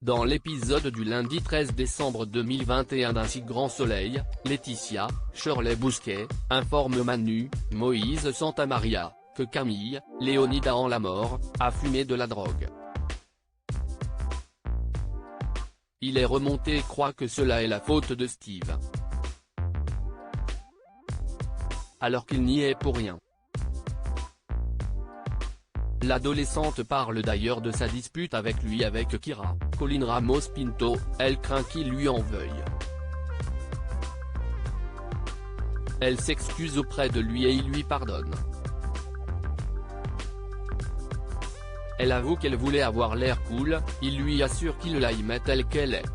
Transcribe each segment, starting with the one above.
Dans l'épisode du lundi 13 décembre 2021 d'Un si grand soleil, Laetitia, Shirley Bousquet, informe Manu, Moïse Santamaria, que Camille, Léonide avant la mort, a fumé de la drogue. Il est remonté et croit que cela est la faute de Steve, alors qu'il n'y est pour rien. L'adolescente parle d'ailleurs de sa dispute avec lui avec Kira, Colin Ramos Pinto, elle craint qu'il lui en veuille. Elle s'excuse auprès de lui et il lui pardonne. Elle avoue qu'elle voulait avoir l'air cool, il lui assure qu'il l'aime telle qu'elle est.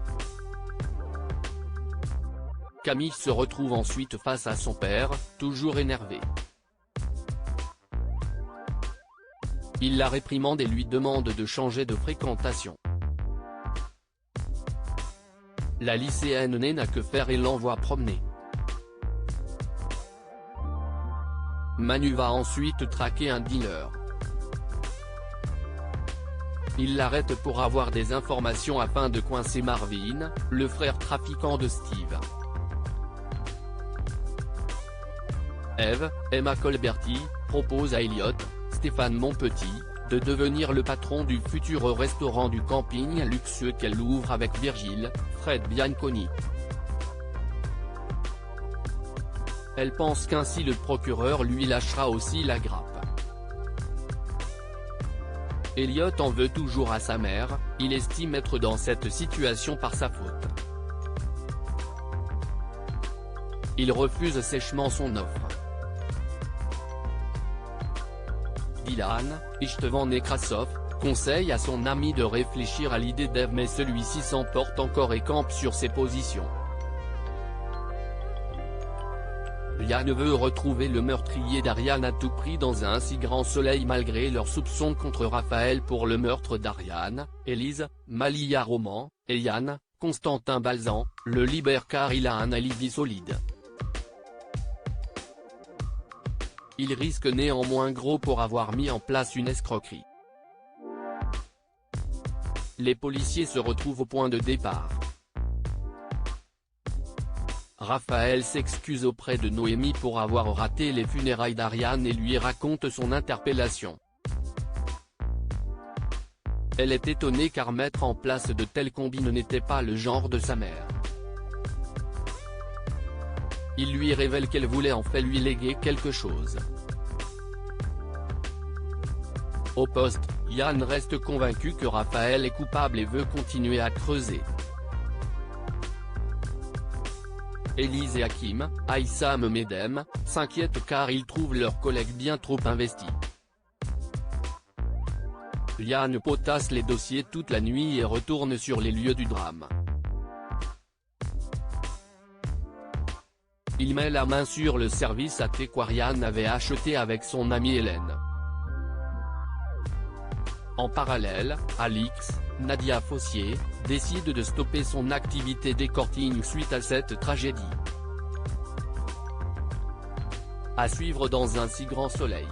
Camille se retrouve ensuite face à son père, toujours énervé. Il la réprimande et lui demande de changer de fréquentation. La lycéenne n'a que faire et l'envoie promener. Manu va ensuite traquer un dealer. Il l'arrête pour avoir des informations afin de coincer Marvin, le frère trafiquant de Steve. Eve, Emma Colberti, propose à Elliot, Stéphane Monpetit, de devenir le patron du futur restaurant du camping luxueux qu'elle ouvre avec Virgile, Fred Bianconi. Elle pense qu'ainsi le procureur lui lâchera aussi la grappe. Elliot en veut toujours à sa mère, il estime être dans cette situation par sa faute. Il refuse sèchement son offre. Dylan, Istvan Nekrasov, conseille à son ami de réfléchir à l'idée d'Eve mais celui-ci s'emporte encore et campe sur ses positions. Yann veut retrouver le meurtrier d'Ariane à tout prix dans Un si grand soleil malgré leurs soupçons contre Raphaël pour le meurtre d'Ariane, Élise, Malia Roman, et Yann, Constantin Balzan, le libère car il a un alibi solide. Il risque néanmoins gros pour avoir mis en place une escroquerie. Les policiers se retrouvent au point de départ. Raphaël s'excuse auprès de Noémie pour avoir raté les funérailles d'Ariane et lui raconte son interpellation. Elle est étonnée car mettre en place de telles combines n'était pas le genre de sa mère. Il lui révèle qu'elle voulait en fait lui léguer quelque chose. Au poste, Yann reste convaincu que Raphaël est coupable et veut continuer à creuser. Élise et Hakim, Aïssam Medem, s'inquiètent car ils trouvent leurs collègues bien trop investis. Yann potasse les dossiers toute la nuit et retourne sur les lieux du drame. Il met la main sur le service AT qu'Ariane avait acheté avec son amie Hélène. En parallèle, Alix, Nadia Fossier, décide de stopper son activité d'écorting suite à cette tragédie. À suivre dans Un si grand soleil.